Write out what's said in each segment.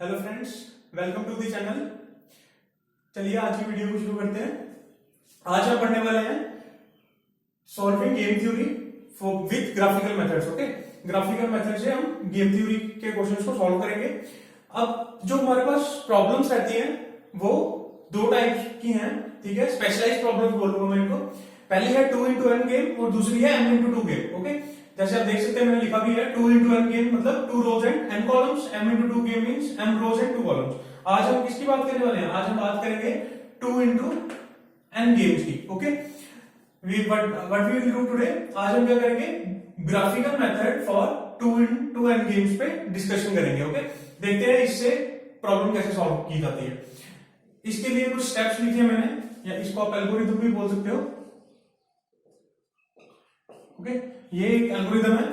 Hello friends, welcome to the channel. चलिए आज की वीडियो को शुरू करते हैं। आज हम पढ़ने वाले हैं solving game theory with graphical methods. Okay, graphical method से हम गेम थ्योरी के क्वेश्चंस को सॉल्व करेंगे। अब जो हमारे पास प्रॉब्लम्स रहती हैं वो दो टाइप की हैं, ठीक है। स्पेशलाइज्ड प्रॉब्लम्स बोलूंगा मैं इनको। पहली है 2 into n गेम और दूसरी है m into 2 गेम। ओके, जैसे आप देख सकते हैं मैंने लिखा भी है 2 into n गेम मतलब 2 rows and n columns, m into 2 game means m rows and 2 columns। आज हम किसकी बात करने वाले हैं? आज हम बात करेंगे 2 into n गेम्स की। Okay, what we will do today, आज हम क्या करेंगे? Graphical method for 2 into n games पे डिस्कशन करेंगे। ओके, देखते हैं इससे प्रॉब्लम कैसे सॉल्व की जाती है। इसके लिए कुछ स्टेप्स लिखे मैंने, या इसको आप एल्गोरिथम भी बोल सकते हो। ओके, ये एक एल्गोरिथम है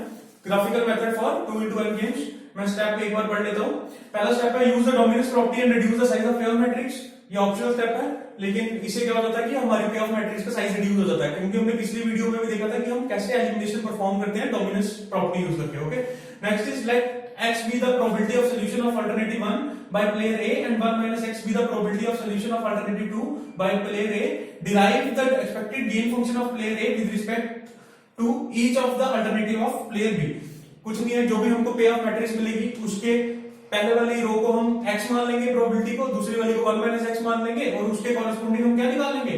graphical method for 2 into n games. मैं स्टेप एक बार पढ़ लेता हूं। पहला स्टेप है use the dominance property and reduce the size of पे ऑफ मैट्रिक्स। ये ऑप्शनल स्टेप है, लेकिन इससे क्या हो जाता है कि हमारी पे ऑफ मैट्रिक्स का साइज रिड्यूस हो जाता है, क्योंकि हमने पिछली वीडियो में भी देखा था कि हम कैसे एलिमिनेशन परफॉर्म करते हैं डोमिनेंस प्रॉपर्टी यूज करके। Okay, next is let x be the probability of solution of alternative 1 by player A and 1 minus x be the probability of solution of alternative 2 by player A. Derive the expected gain function of player A with respect to each of the alternative of player B। कुछ नहीं है, जो भी हमको पे of matrix मिलेगी उसके पहले वाली रो को हम x मान लेंगे प्रोबेबिलिटी को, दूसरी वाली को 1 minus x मान लेंगे और उसके कॉरेस्पॉन्डिंग हम क्या निकाल लेंगे?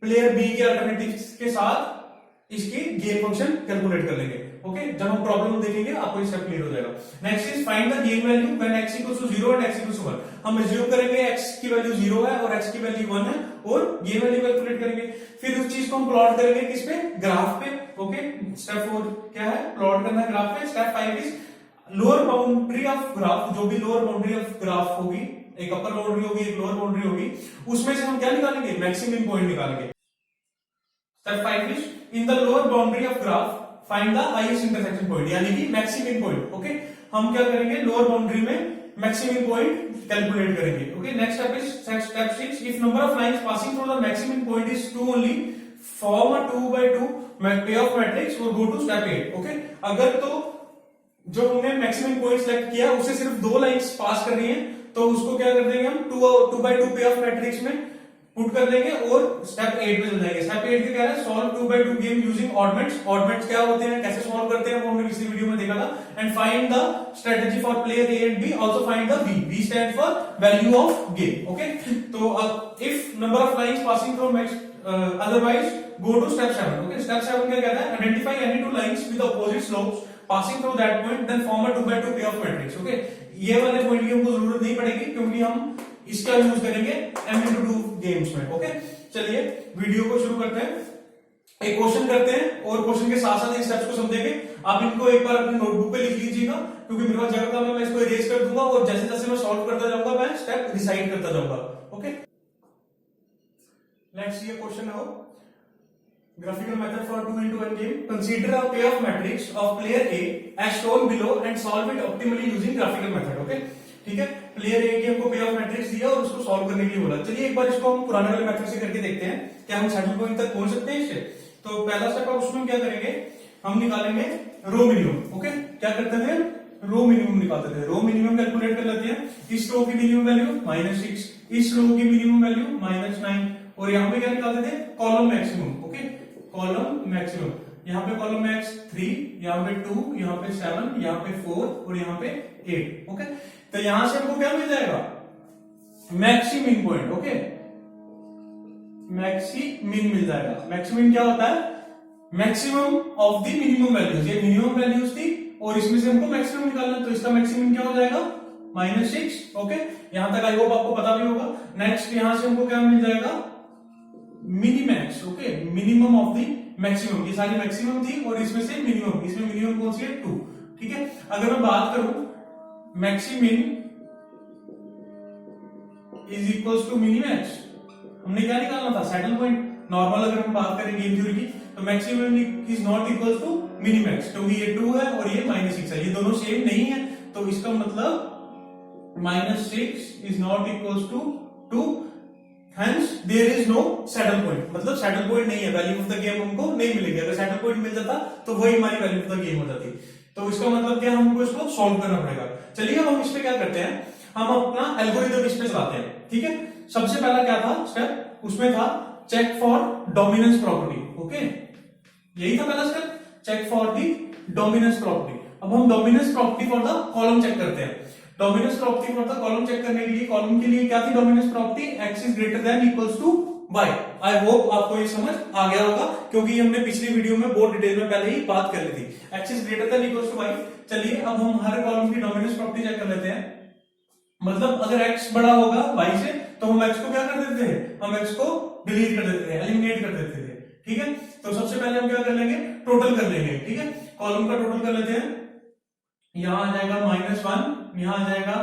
प्लेयर B के अल्टरनेटिव्स के साथ इसकी गेन फंक्शन कैलकुलेट कर लेंगे। ओके, जब हम प्रॉब्लम देखेंगे आपको ये स्टेप क्लियर हो जाएगा। Next is find the gain value when x equals to 0 and x equals to 1। हम अज्यूम करेंगे x की वैल्यू 0 है और x की वैल्यू 1 है और गेन वैल्यू कैलकुलेट करेंगे। फिर उस चीज को हम प्लॉट करेंगे किस पे? ग्राफ पे। ओके, स्टेप 4 क्या है? प्लॉट करना है ग्राफ पे। Step 5 is lower boundary of graph. जो भी लोअर बाउंड्री ऑफ ग्राफ होगी, एक अपर बाउंड्री होगी एक लोअर बाउंड्री होगी, उसमें से हम क्या निकालेंगे? मैक्सिमम पॉइंट निकालेंगे। Step 5 is in the lower boundary of graph find the highest intersection point, यानी कि मैक्सिमम पॉइंट। ओके, हम क्या करेंगे? लोअर बाउंड्री में मैक्सिमम पॉइंट कैलकुलेट करेंगे। Okay, next step is step 6 if number of lines passing through the maximum point is 2 only form a 2 by 2 पे of matrix और go to step 8। Okay, अगर तो जो हमने मैक्सिमम पॉइंट सेलेक्ट किया उससे सिर्फ 2 लाइंस पास कर रही हैं तो उसको क्या कर देंगे हम? 2 by 2 पे ऑफ मैट्रिक्स में पुट कर देंगे और स्टेप 8 पे चल जाएंगे। स्टेप 8 के क्या है? Solve 2 by 2 game using oddments. Oddments क्या होते हैं, कैसे सॉल्व करते हैं वो हमने पिछली वीडियो में देखा था। And find the strategy for player A and B, also find the v। v stand for value of game. Okay, तो if number of lines passing from x otherwise go to step 7। Okay, step 7 क्या कहता है? Identify any two lines with opposite slopes passing through that point then form a 2 by 2 पे of matrix. Okay, ये वाले point की हमको जरूरत नहीं पड़ेगी क्योंकि हम इसका यूज करेंगे m into 2 गेम्स में। ओके, चलिए वीडियो को शुरू करते हैं। एक क्वेश्चन करते हैं और क्वेश्चन के साथ साथ इन स्टेप्स को समझेंगे। आप इनको एक बार अपनी नोटबुक पे लिख लीजिएगा, क्योंकि मेरे पास जगह कम है, मैं इसको इरेज कर दूंगा और जैसे जैसे मैं सॉल्व करता जाऊंगा मैं स्टेप डिसाइड करता जाऊंगा। Okay, let's see a question now. Graphical method for 2 into n game. Consider a pair of matrix of player A as shown below and solve it optimally using graphical method. Okay, ठीक है। Player ए की हमको पे of matrix दिया और उसको solve करने के लिए बोला। चलिए एक बार इसको हम पुराने वाले मेथड से करके देखते हैं क्या हम सेटल पॉइंट तक पहुंच सकते हैं इससे। तो पहला स्टेप है उसमें क्या करेंगे? हम निकालेंगे रो मिनिमम। ओके, क्या करते थे? रो मिनिमम निकालते थे। रो मिनिमम कैलकुलेट कर लेते हैं। इस रो की मिनिमम वैल्यू -6, इस रो की मिनिमम वैल्यू -9 और यहाँ पे क्या निकालते थे? Column maximum. Okay, column maximum. यहाँ पे कॉलम मैक्स 3, यहाँ पे 2, यहाँ पे 7, यहाँ पे 4 और यहाँ पे 8। ओके, तो यहां से हमको क्या मिल जाएगा? Maximum point. ओके, मैक्सिमम मिल जाएगा। मैक्सिमम क्या होता है? Maximum of the minimum values. ये मिनिमम वैल्यूज थी और इसमें से हमको मैक्सिमम निकालना, तो इसका मैक्सिमम क्या हो जाएगा? -6। ओके, यहां तक आई होप आपको पता भी होगा। नेक्स्ट यहां से हमको क्या मिल जाएगा? Minimax. Okay, minimum of the maximum. ये सारी मैक्सिमम थी और इसमें से मिनिमम, इसमें मिनिमम कौन सी है? 2। ठीक है, अगर मैं बात करूं maximum is equals to minimax, हमने क्या निकालना था? Saddle point. नॉर्मल अगर हम बात करें गेम थ्योरी की तो maximum is not equals to minimax, क्योंकि ये 2 है और ये -6 है, ये दोनों सेम नहीं है। तो इसका मतलब -6 is not equals to 2, hence there is no saddle point. मतलब सैडल पॉइंट नहीं है, वैल्यू ऑफ द गेम हमको नहीं मिलेगी। अगर सैडल पॉइंट मिल जाता तो वही हमारी वैल्यू ऑफ द गेम हो जाती। तो इसका मतलब क्या? हमको इसको सॉल्व करना पड़ेगा। चलिए अब हम इस पे क्या करते हैं? हम अपना एल्गोरिदम इस पे चलाते हैं, ठीक है। सबसे पहला क्या था स्टेप, उसमें था check for dominance property, okay, यही था पहला step, check for the dominance property. अब हम dominance property for the column check करते हैं। Dominance property for the column चेक करने के लिए, कॉलम के लिए क्या थी dominance property, x is greater than equals to y। I hope आपको ये समझ आ गया होगा, क्योंकि हमने पिछली वीडियो में बहुत डिटेल में पहले ही बात कर ली थी। x is greater than equals to y। चलिए अब हम हर कॉलम की डोमिनेंस प्रॉपर्टी चेक कर लेते हैं। मतलब अगर x बड़ा होगा y से तो हम x को क्या कर देते हैं, हम x को डिलीट कर देते थे, एलिमिनेट कर देते थे, ठीक है। तो सबसे पहले हम क्या कर लेंगे, टोटल कर लेंगे, ठीक है। कॉलम का टोटल कर लेते हैं। यहां आ जाएगा -1, यहां आ जाएगा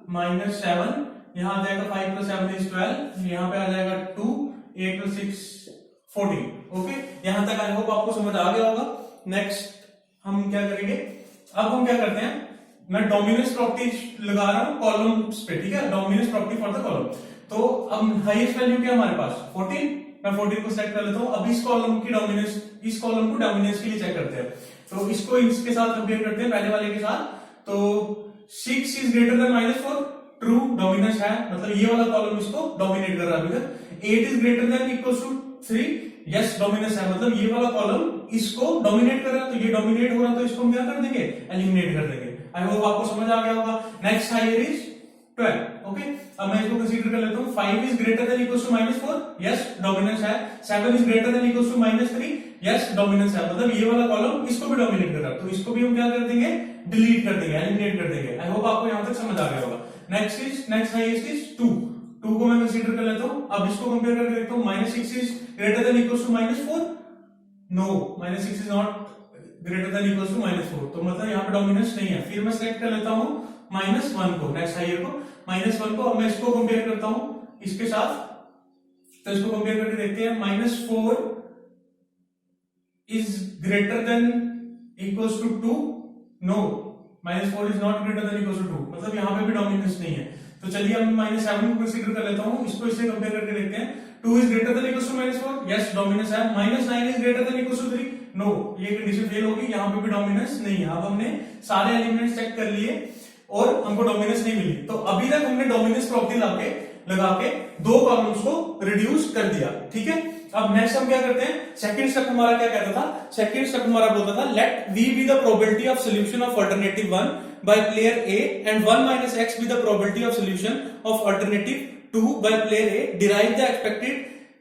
-7, यहां आ जाएगा 5 + 7 = 12, यहां पे आ जाएगा 2, 8 + 6 14, ओके। यहां तक आई होप आपको समझ आ गया होगा। नेक्स्ट हम क्या करेंगे, अब हम क्या करते हैं, मैं डोमिनेंस प्रॉपर्टी लगा रहा हूं कॉलम्स पे, ठीक है, dominance property for the column. तो अब हाईएस्ट वैल्यू क्या हमारे पास 14, मैं 14 को सेलेक्ट कर लेता हूं। अब इस कॉलम की डोमिनेंस, इस कॉलम को डोमिनेंस के लिए चेक करते हैं। तो इसको इसके साथ कंपेयर करते हैं, पहले वाले के साथ। तो 6 is greater then -4, true, dominance है, मतलब ये वाला कॉलम इसको डोमिनेट कर रहा है। 8 is greater than equals to 3, yes, dominance है, मतलब ये वाला कॉलम इसको डोमिनेट कर रहा है। तो ये डोमिनेट हो रहा है तो इसको हम क्या कर देंगे, एलिमिनेट कर देंगे। आई होप आपको समझ आ गया होगा। Next higher is 12, okay. अब मैं इसको कंसीडर कर लेता हूं। 5 is greater than equals to -4, yes, dominance है। 7 is greater than equals to -3, yes, dominance है, मतलब ये वाला कॉलम इसको भी डोमिनेट कर रहा है। तो इसको भी हम क्या कर देंगे, डिलीट कर देंगे, एलिमिनेट कर देंगे। आई होप आपको यहां तक समझ आ गया होगा। नेक्स्ट हाईएस्ट इज 2 को मैं कंसीडर कर लेता हूं। अब इसको कंपेयर करके देखता हूं। -6 is greater than equals to -4, no, -6 is not greater than equals to -4, तो मतलब यहाँ पे डोमिनेंस नहीं है। फिर मैं सेलेक्ट कर लेता हूं -1 को, नेक्स्ट हायर को, -1 को। अब मैं इसको कंपेयर करता हूं इसके साथ, तो इसको कंपेयर करके देखते हैं। -4 is greater than equals to 2, no, -4 is not greater than equals to 2, मतलब यहाँ पे भी डोमिनेंस नहीं है। तो चलिए अब -7 को कंसीडर कर लेता हूं, इसको इससे कंपेयर करके देखते हैं। 2 is greater than equals to -4, yes, dominance है। -9 is greater than equals to 3, no, ये कंडीशन फेल होगी, यहाँ पे भी डोमिनेंस नहीं है। अब हमने सारे एलिमेंट्स चेक कर लिए और हमको डोमिनेंस नहीं मिली। तो अभी तक हमने डोमिनेंस प्रॉपर्टी लगा के दो कॉलम्स को रिड्यूस कर दिया, ठीक है। अब नेक्स्ट हम क्या करते हैं, सेकंड स्टेप हमारा क्या कहता था, सेकंड स्टेप हमारा बोलता था let v be the probability of solution of alternative 1 by player A and 1 - x be the probability of solution of alternative 2 by player A, derive the expected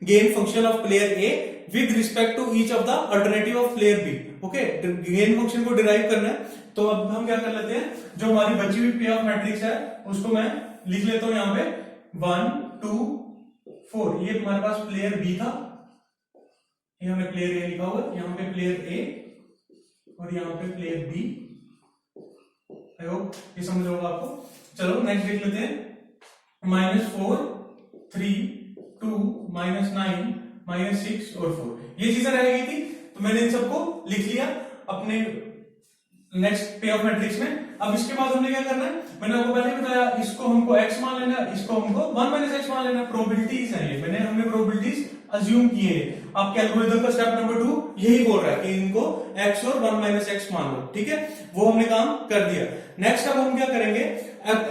gain function of player A with respect to each of the alternative of player B, okay. Gain function को derive करना है। तो अब हम क्या कर लेते हैं, जो हमारी बची हुई पे ऑफ मैट्रिक्स है उसको मैं लिख लेता हूं यहाँ पे 1 2 4। ये हमारे पास प्लेयर B था, ये हमने प्लेयर A लिखा हुआ, यहाँ पे प्लेयर A और यहाँ पे प्लेयर B। आई होप ये समझ होगा आपको। चलो नेक्स्ट देख लेते हैं। -4 3 2 -9 -6 और 4, ये चीजें रह गई थी, तो मैंने इन सबको लिख लिया अपने नेक्स्ट पे ऑफ मैट्रिक्स में। अब इसके बाद हमने क्या करना है, मैंने आपको पहले बताया, इसको हमको x मान लेना, इसको हमको 1 - x मान लेना। प्रोबेबिलिटीज है ये, हमने प्रोबेबिलिटीज अज्यूम किए हैं। आपके एल्गोरिथम का स्टेप नंबर 2 यही बोल रहा है कि इनको x और 1 - x मान लो, ठीक है। वो हमने काम कर दिया। नेक्स्ट अब हम क्या करेंगे,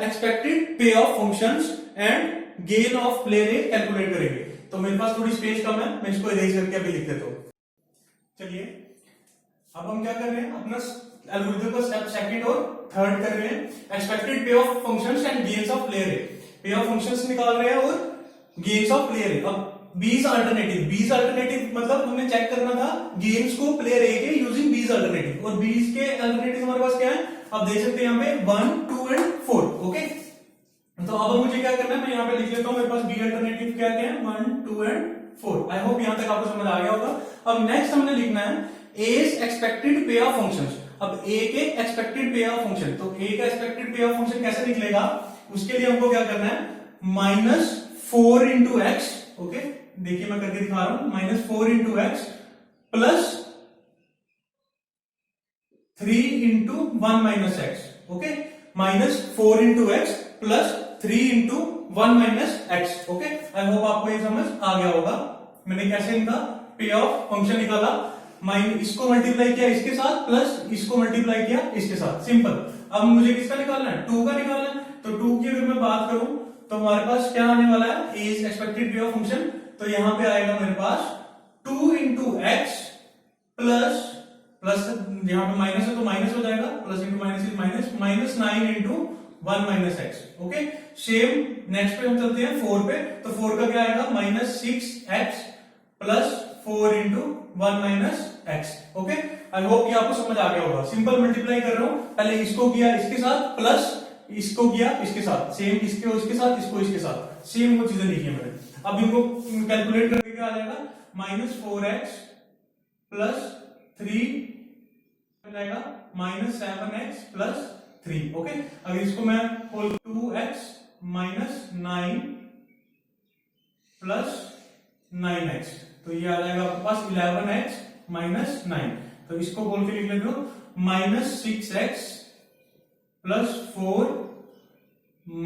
एक्सपेक्टेड पे of functions and gain of player A calculate करेंगे। तो मेरे पास थोड़ी स्पेस कम है, मैं इसको इरेज करके अभी लिख देता हूं। चलिए अब हम क्या कर रहे हैं, अपना एल्गोरिथम का स्टेप सेकंड और थर्ड कर रहे हैं। एक्सपेक्टेड पे of functions and gains of player ए, पे ऑफ फंक्शंस निकाल रहे हैं और गेन्स ऑफ प्लेयर ए। अब बीज अल्टरनेटिव मतलब हमने चेक करना था गेन्स को प्लेयर ए के यूजिंग बीज अल्टरनेटिव, और बीज के अल्टरनेटिव हमारे पास क्या है, आप देख सकते हैं यहाँ पे 1 2 एंड 4, ओके। तो अब मुझे क्या करना है, मैं यहाँ पे लिख लेता हूँ, मेरे पास बी अल्टरनेटिव क्या क्या है, 1 2 एंड 4। आई होप यहाँ तक आपको समझ आ गया होगा। अब नेक्स्ट हमने लिखना है ए's एक्सपेक्टेड पे ऑफ फंक्शंस। अब a के एक्सपेक्टेड पे ऑफ फंक्शन, तो a का एक्सपेक्टेड पे ऑफ फंक्शन कैसे निकलेगा, उसके लिए हमको क्या करना है, -4 into x, ओके। देखिए मैं करके दिखा रहा हूं, -4 into x plus 3 into 1 - x, okay. -4 into x plus 3 into 1 - x, okay. आई होप आपको ये समझ आ गया होगा। मैंने कैसे इनका पे ऑफ फंक्शन निकाला, इसको मल्टीप्लाई किया इसके साथ प्लस इसको मल्टीप्लाई किया इसके साथ, सिंपल। अब मुझे किसका निकालना है, 2 का निकालना है। तो 2 की अगर मैं बात हमारे पास क्या आने वाला है, as expected P of function, तो यहां पे आएगा मेरे पास 2 इंटू एक्स प्लस प्लस, यहां पे माइनस है तो माइनस हो जाएगा, plus into minus is minus, minus 9 into 1 minus x. Okay, same next पे हम चलते हैं 4 पे, तो 4 का क्या आएगा, minus 6x plus 4 into 1 minus x. Okay, I hope कि आपको समझ आ गया होगा। सिंपल मल्टीप्लाई कर रहा हूं, पहले इसको किया इसके साथ, प्लस इसको किया इसके साथ, सेम इसके साथ, इसको इसके साथ, सेम वो चीजें लिखी है मैंने। अब इनको कैलकुलेट करके क्या आ जाएगा, माइनस 4x प्लस 3 जाएगा माइनस 7x प्लस 3। ओके, अगर इसको मैं खोल 2x माइनस 9 प्लस 9x, तो ये आ जाएगा आपके पास 11x माइनस 9। तो इसको बोल के लिख लेते हो minus 6x plus 4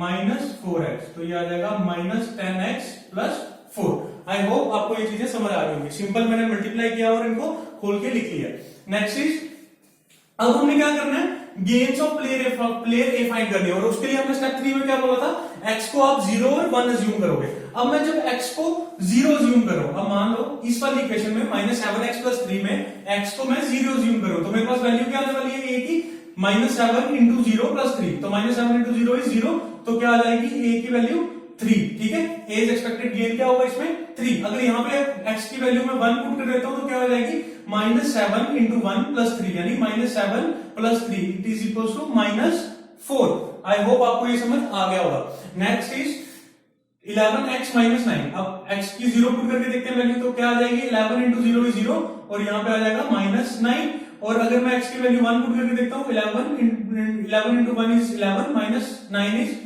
minus 4x, तो ये आ जाएगा minus 10x plus 4। I hope आपको ये चीजें समझ आ रही होंगी। सिंपल मैंने मल्टीप्लाई किया और इनको खोल के लिख लिया। नेक्स्ट इज, अब हमने क्या करना है, gains of player A find करनी है, और उसके लिए हमने स्टेप 3 में क्या बोला था, x को आप 0 और 1 अज्यूम करोगे। अब मैं जब x को 0 अज्यूम करो, अब मान लो इस वाली इक्वेशन में माइनस 7x प्लस 3 में x को मैं 0 अज्यूम करूं, तो मेरे पास वैल्यू क्या आने वाली है a की, माइनस 7 इंटू 0 प्लस 3, तो माइनस 7 इंटू 0 इज 0, तो क्या आ जाएगी a की वैल्यू 3। ठीक है, एज एक्सपेक्टेड गेन क्या होगा इसमें 3। अगर यहाँ पे x की वैल्यू में 1 पुट कर देता हूं तो क्या हो जाएगी, माइनस 7 इंटू 1 प्लस 3, यानी minus 7 plus 3 it is equal to minus 4। I hope आपको ये समझ आ गया होगा। नेक्स्ट इज 11x माइनस 9, अब x की 0 पुट करके देखते हैं वैल्यू, तो क्या आ जाएगी, 11 इंटू 0 इज 0, और यहाँ पे आ जाएगा माइनस 9, और अगर मैं x की वैल्यू 1 पुट करके देखता हूँ, 11 into 1 is 11 minus 9 is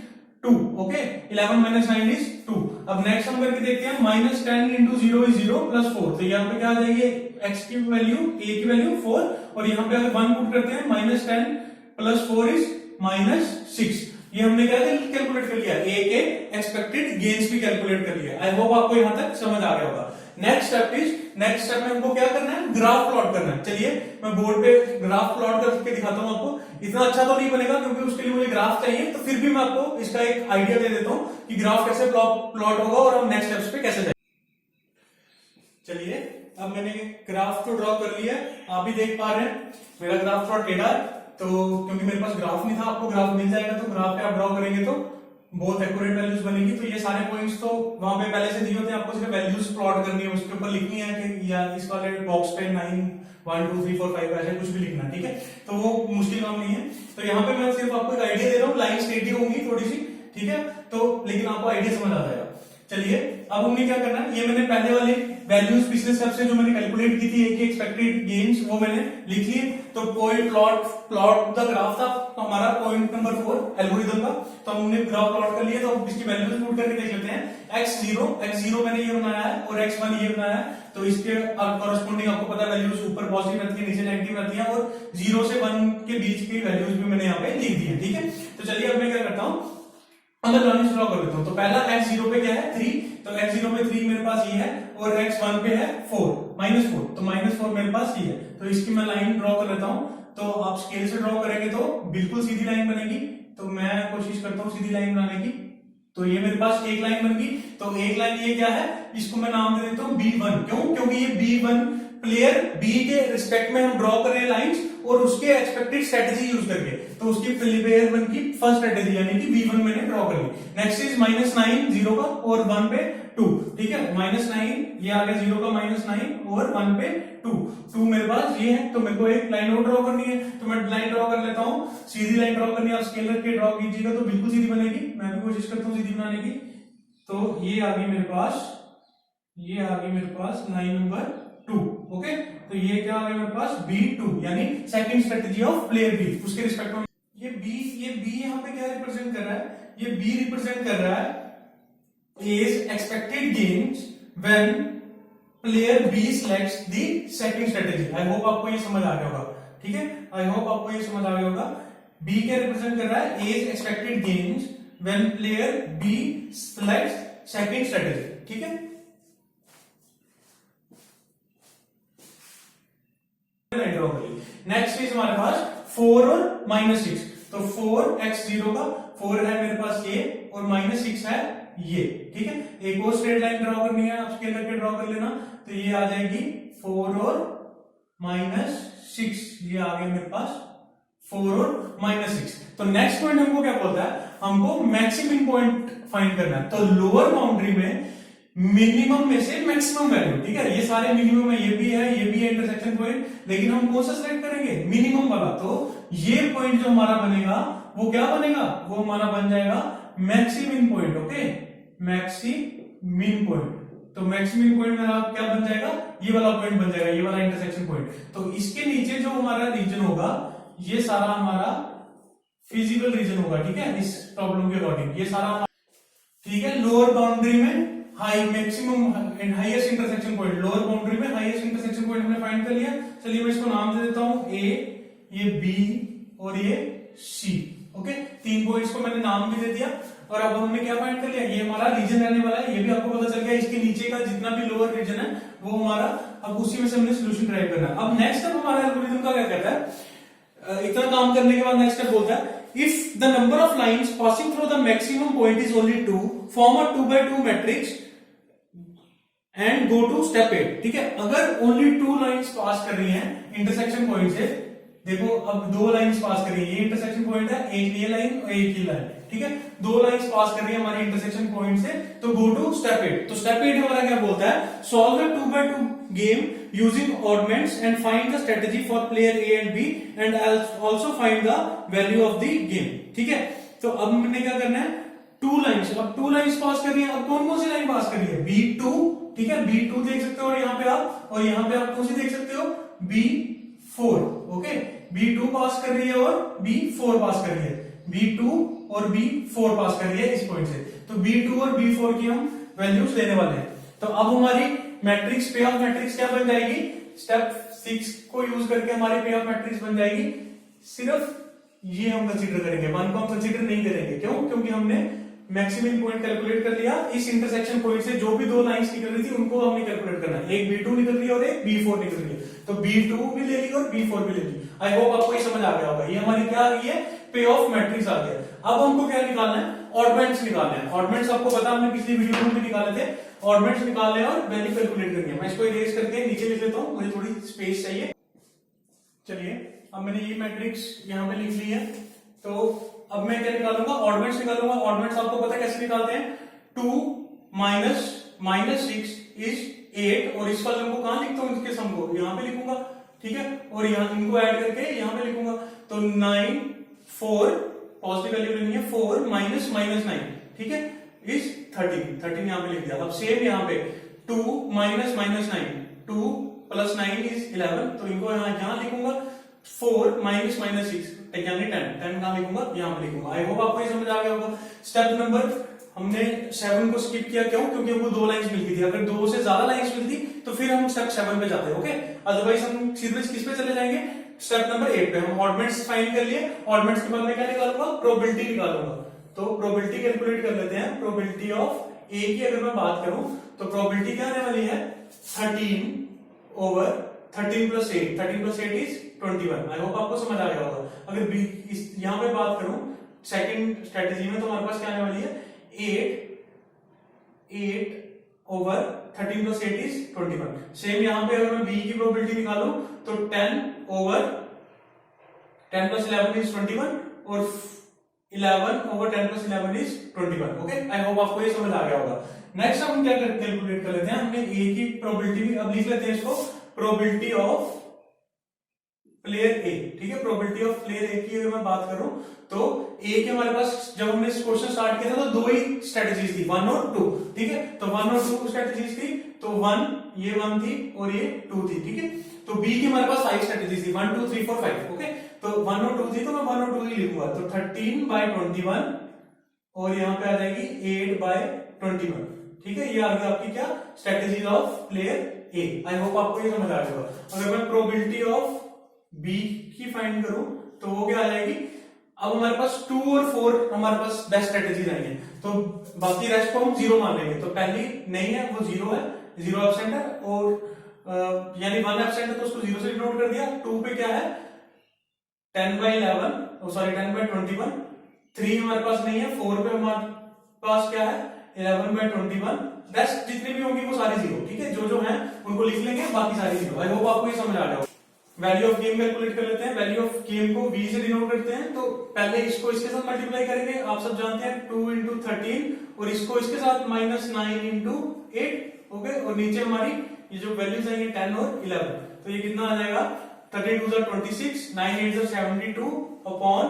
2। Okay, 11 minus 9 is 2। अब नेक्स्ट हम करके देखते हैं, माइनस 10 इंटू 0 इज 0 प्लस 4, तो यहाँ पे क्या आ जाएगी, x की वैल्यू a की वैल्यू 4, और यहाँ पे अगर 1 पुट करते हैं, माइनस 10 प्लस 4 इज माइनस 6। ये हमने क्या कैलकुलेट कर लिया, a के एक्सपेक्टेड गेन्स भी कैलकुलेट कर लिया। आई होप आपको यहां तक समझ आ गया होगा। नेक्स्ट स्टेप में हमको क्या करना है, ग्राफ प्लॉट करना है। चलिए मैं बोर्ड पे ग्राफ प्लॉट करके दिखाता हूं आपको। इतना अच्छा तो नहीं बनेगा क्योंकि उसके लिए मुझे ग्राफ चाहिए, तो फिर भी मैं आपको इसका एक आइडिया दे देता हूं कि ग्राफ कैसे प्लॉट होगा और हम नेक्स्ट स्टेप्स पे कैसे जाएंगे। चलिए, अब मैंने ग्राफ तो ड्रॉ कर लिया, आप भी देख पा रहे हैं मेरा ग्राफ थोड़ा टेढ़ा है, तो क्योंकि मेरे पास ग्राफ नहीं था, आपको ग्राफ मिल जाएगा, तो ग्राफ पे आप ड्रॉ करेंगे तो बहुत एक्यूरेट वैल्यूज बनेगी। तो ये सारे पॉइंट्स तो वहां पे पहले से दिए होते हैं, आपको सिर्फ वैल्यूज प्लॉट करनी है, उसके ऊपर लिखनी है कि या इस वाले बॉक्स पे 9 1 2 3 4 5 ऐसे कुछ भी लिखना, ठीक है, तो वो मुश्किल काम नहीं है। तो यहाँ पे मैं सिर्फ आपको एक आइडिया दे रहा हूँ, लाइन स्ट्रेट ही होंगी थोड़ी सी, ठीक है, तो लेकिन आपको आइडिया समझ आ जाएगा। चलिए, अब हमने क्या करना है, ये मैंने पहले वाले वैल्यूज पिछले स्टेप से जो मैंने कैलकुलेट की थी एक एक्सपेक्टेड गेन्स, वो मैंने लिख लिए। तो पॉइंट प्लॉट द ग्राफ था तो हमारा पॉइंट नंबर 4 एल्गोरिथम का, तो हमने ग्राफ प्लॉट कर लिया। तो इसकी वैल्यूज पुट करके देख लेते हैं। x0 मैंने ये बनाया है और x1 ये बनाया है, तो इसके कॉरेस्पॉन्डिंग आपको पता है वैल्यूज ऊपर पॉजिटिव रहती है, नीचे नेगेटिव रहती है, और 0 से 1 के बीच की वैल्यूज भी मैंने यहाँ पे लिख दी है, ठीक है। तो चलिए अब मैं क्या करता हूँ, अगर लाइन ड्रॉ कर देता हूं, तो पहला x0 पे क्या है 3, तो x0 पे 3 मेरे पास ये है, और x1 पे है 4 -4, तो -4 मेरे पास ये है। तो इसकी मैं लाइन ड्रॉ कर लेता हूं। तो आप स्केल से ड्रॉ करेंगे तो बिल्कुल सीधी लाइन बनेगी, तो मैं कोशिश करता हूं सीधी लाइन बनाने की। तो ये मेरे पास एक लाइन बन गई। तो एक लाइन ये क्या है, इसको मैं नाम दे देता हूं B1, क्यों, क्योंकि ये B1 प्लेयर B के रिस्पेक्ट में हम ड्रॉ कर रहे हैं लाइंस, और उसके एक्सपेक्टेड स्ट्रेटजी यूज करके, तो उसकी प्लेयर 1 की फर्स्ट स्ट्रेटजी यानी कि B1 मैंने ड्रॉ कर ली। नेक्स्ट इज -9 0 का और 1 पे 2, ठीक है, -9 ये आ गया 0 का -9 और 1 पे 2 मेरे पास ये है। तो मेरे को एक लाइन और ड्रॉ करनी है, तो मैं लाइन ड्रॉ कर लेता हूं, सीधी लाइन ड्रॉ करनी है, आप स्केल करके ड्रॉ कीजिएगा तो बिल्कुल सीधी बनेगी। मैं भी कोशिश करता हूं सीधी बनाने की। तो ये आ गई मेरे पास लाइन नंबर 2, ओके। तो ये क्या आ गया मेरे पास B2, यानी second strategy of player B, उसके रिस्पेक्ट में ये B यहां पे क्या रिप्रेजेंट कर रहा है, ये B रिप्रेजेंट कर रहा है is expected gains when player B selects the second strategy. I hope आपको ये समझ आ गया होगा, ठीक है, आई होप आपको ये समझ आ गया होगा। B क्या रिप्रेजेंट कर रहा है, is expected gains when player B selects second strategy, ठीक है। नेक्स्ट इज हमारे पास 4 और -6, तो 4 x0 का 4 है मेरे पास ये और -6 है ये, ठीक है। एक और स्ट्रेट लाइन ड्रॉ करनी है, आप स्केल करके ड्रॉ कर लेना। तो ये आ जाएगी 4 और -6, ये आ गया मेरे पास 4 और -6। तो नेक्स्ट पॉइंट हमको क्या बोलता है, हमको मैक्सिमम पॉइंट फाइंड करना है। तो लोअर बाउंड्री में मिनिमम में से मैक्सिमम वैल्यू, ठीक है, ये सारे मिनिमम है, ये भी है इंटरसेक्शन पॉइंट, लेकिन हम कौन सा सिलेक्ट करेंगे, मिनिमम वाला। तो ये पॉइंट जो हमारा बनेगा वो क्या बनेगा, वो हमारा बन जाएगा maximum point. Okay, maximum point. तो मैक्सिमम पॉइंट मेरा क्या बन जाएगा, ये वाला पॉइंट बन जाएगा, ये वाला इंटरसेक्शन पॉइंट। तो इसके नीचे जो हमारा रीजन होगा, ये सारा हमारा फिजिकल रीजन होगा, ठीक है, इस प्रॉब्लम के अकॉर्डिंग ये सारा, ठीक है। लोअर बाउंड्री में high maximum and highest intersection point, lower boundary में हाईएस्ट इंटरसेक्शन पॉइंट हमने फाइंड कर लिया। चलिए मैं इसको नाम दे देता हूं, ए, ये बी और ये सी। ओके, 3 पॉइंट्स को मैंने नाम भी दे दिया। और अब हमने क्या फाइंड कर लिया, ये हमारा रीजन रहने वाला है, ये भी आपको पता चल गया। इसके नीचे का जितना भी लोअर रीजन है वो हमारा, अब उसी में से हमने सोल्यूशन ड्राइव करना है। अब नेक्स्ट स्टेप हमारा एल्गोरिथम का क्या कहता है, इतना काम करने के बाद नेक्स्ट स्टेप बोलता है, if the number of lines passing through the maximum point is only 2, form a 2 by 2 matrix and go to step 8। ठीक है, अगर only 2 लाइंस पास कर रही हैं इंटरसेक्शन पॉइंट से, देखो अब 2 लाइंस पास कर रही है, ये इंटरसेक्शन पॉइंट है, एक ये लाइन और एक ये लाइन, ठीक है, 2 लाइंस पास कर रही है हमारे इंटरसेक्शन पॉइंट से। तो गो टू स्टेप 8। तो स्टेप 8 हमारा क्या बोलता है, solve the 2 by 2 game using oddments and find the strategy for player A and B and also find the value of the game। ठीक है, तो अब हमने क्या करना है, 2 लाइंस, अब 2 लाइंस पास कर रही है। अब कौन कौन सी लाइन पास कर रही है, B2, ठीक है, B2 देख सकते हो, और यहाँ पे आप, और यहाँ पे आप कौन सी देख सकते हो, B4। ओके, B2 पास कर रही है और B4 पास कर रही है, B2 और B4 पास कर रही है इस पॉइंट से। तो B2 और B4 की हम वैल्यूज लेने वाले हैं। तो अब हमारी मैट्रिक्स, पे ऑफ मैट्रिक्स क्या बन जाएगी, स्टेप 6 को यूज करके हमारी पे ऑफ मैट्रिक्स बन जाएगी। सिर्फ ये हम कंसीडर करेंगे, 1 को हम कंसीडर नहीं करेंगे। क्यों, क्योंकि हमने मैक्सिमम पॉइंट कैलकुलेट कर लिया। इस इंटरसेक्शन पॉइंट से जो भी 2 लाइंस निकल रही थी उनको हमने कैलकुलेट करना है। एक B2 निकल रही है और एक B4 निकल रही है, तो B2 भी ले ली और B4 भी ले ली। आई होप आपको ये समझ आ गया होगा। ये हमारी क्या आ रही है, पे ऑफ मैट्रिक्स आ गया। अब हमको क्या निकालना है, ऑडमेंट्स निकालना है। ऑडमेंट्स आपको पता, हमने पिछली वीडियो में भी निकाले थे। ऑडमेंट्स निकालने और वैल्यू कैलकुलेट करनी है। मैं इसको इरेज करके नीचे लिख लेता हूं, मुझे थोड़ी स्पेस चाहिए। चलिए, अब मैंने ये मैट्रिक्स यहाँ पे लिख ली है। तो अब मैं क्या निकालूंगा, ऑडमेंट्स निकालूंगा। ऑडमेंट्स आपको पता है कैसे निकालते हैं, 2 -6 इज 8, और इस वाले को कहां लिखता हूं, इसके सम को यहाँ पे लिखूंगा, ठीक है, और यहाँ इनको ऐड करके यहाँ पे लिखूंगा। तो 9 4 पॉजिटिव वैल्यू लेनी है, 4 -9, ठीक है, इज 13 यहाँ पे लिख दिया। अब सेम यहाँ पे 2 -9, 2 + 9 इज 11, तो इनको यहाँ लिखूंगा। 4 -6 यानी 10 कहां लिखूंगा, यहाँ पे लिखूंगा। आई होप आपको ये समझ आ गया होगा। स्टेप नंबर हमने 7 को स्किप किया, क्यों, क्योंकि हमको 2 लाइंस मिलती थी। अगर 2 से ज्यादा लाइंस मिलती तो फिर हम स्टेप 7 पे जाते हैं। ओके, अदरवाइज हम सीधे किस पे चले जाएंगे, स्टेप नंबर 8 पे। हम ऑडमेंट्स फाइंड कर लिए। ऑडमेंट्स के बाद में क्या निकालूंगा, प्रोबेबिलिटी निकालूंगा। तो प्रोबेबिलिटी कैलकुलेट कर लेते हैं। प्रोबेबिलिटी ऑफ ए की अगर मैं बात करूं तो प्रोबेबिलिटी क्या आने वाली है, 13 + 8 इज 21। आई होप आपको समझ आ गया होगा। अगर यहाँ पे बात करूं सेकंड स्ट्रेटेजी में, तो हमारे पास क्या आने वाली है, 8/13 + 8 इज 21। सेम यहाँ पे अगर मैं बी की प्रोबेबिलिटी निकालूं तो 10/10 + 11 इज 21, और 11/10 + 11 इज 21। ओके, आई होप आपको ये समझ आ गया होगा। नेक्स्ट हम क्या कैलकुलेट कर लेते हैं, हमने ए की प्रोबेबिलिटी, अब लिख लेते हैं इसको, प्रोबेबिलिटी ऑफ प्लेयर ए। ठीक है, प्रोबेबिलिटी ऑफ प्लेयर ए की अगर मैं बात करूं तो ए के हमारे पास, जब हमने इस क्वेश्चन स्टार्ट किया था तो 2 ही स्ट्रेटेजीज थी, 1 और 2। ठीक है, तो 1 और 2 स्ट्रेटेजीज थी। तो 1 थी और ये 2 थी। ठीक है, तो बी की हमारे पास 5 स्ट्रेटेजीज थी, 1 2 3 4 5। ओके, तो 1 और 2 थी, तो मैं 1 और 2 ही लिखूंगा। तो 13/21 और यहाँ पे आ जाएगी 8/21। ठीक है, ये आ गई आपकी क्या, strategy of player A. I hope आपको ये समझ आ गया होगा। अगर मैं प्रोबेबिलिटी ऑफ बी की फाइंड करूं तो वो क्या आ जाएगी, अब हमारे पास 2 और 4 हमारे पास बेस्ट स्ट्रेटेजीज आएंगे, तो बाकी रेस्ट को हम 0 मान लेंगे। तो पहली नहीं है, वो 0 है, 0 एब्सेंट है, और यानी 1 एब्सेंट है तो उसको 0 से डिनोट कर दिया। 2 पे क्या है, 10/11, सॉरी 10/21, 3 हमारे पास नहीं है, 4 पे हमारे पास क्या है 11/21, रेस्ट जितनी भी होंगी वो सारी जीरो, ठीक है, जो जो है उनको लिख लेंगे, बाकी सारी जीरो। आई होप आपको ये समझ आ जाओ। वैल्यू ऑफ गेम कैलकुलेट कर लेते हैं। वैल्यू ऑफ गेम को v से डिनोट करते हैं, तो पहले इसको इसके साथ मल्टीप्लाई करेंगे, आप सब जानते हैं 2 into 13 और इसको इसके साथ -9 into 8, ओके, और नीचे हमारी ये जो वैल्यूज आएंगे 10 और 11, तो ये कितना आ जाएगा 32 are 26, 9 8 are 72 upon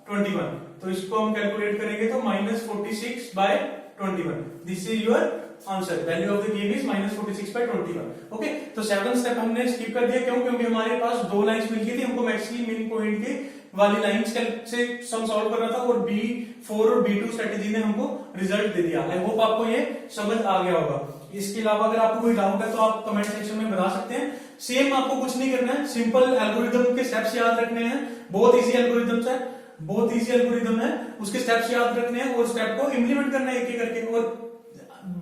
21, तो इसको हम कैलकुलेट करेंगे तो -46/21, this is your answer. Value of the game is -46/21, okay. तो 7 स्टेप हमने स्किप कर दिया, क्यों? क्योंकि हमारे पास दो लाइंस मिल गई थी, हमको मैक्सिमम मिन पॉइंट के वाली लाइंस से सम सॉल्व करना था, और B4 और B2 स्ट्रेटेजी ने हमको रिजल्ट दे दिया। आई होप आपको ये समझ आ गया होगा। इसके अलावा अगर आपको कोई डाउट है तो आप कमेंट सेक्शन में बता सकते हैं। सेम आपको कुछ नहीं करना है, सिंपल एल्गोरिथम के स्टेप्स याद रखने हैं, बहुत इजी एल्गोरिथम है, बहुत इजी एल्गोरिथम है, उसके स्टेप्स याद रखने हैं और स्टेप को इंप्लीमेंट करना है एक एक करके, और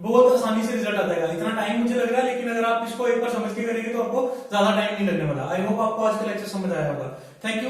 बहुत आसानी से रिजल्ट आता है। इतना टाइम मुझे लग रहा है, लेकिन अगर आप इसको एक बार समझ के करेंगे तो आपको ज्यादा टाइम नहीं लगने वाला। आई होप आपको आज का लेक्चर समझ आया होगा। Thank you.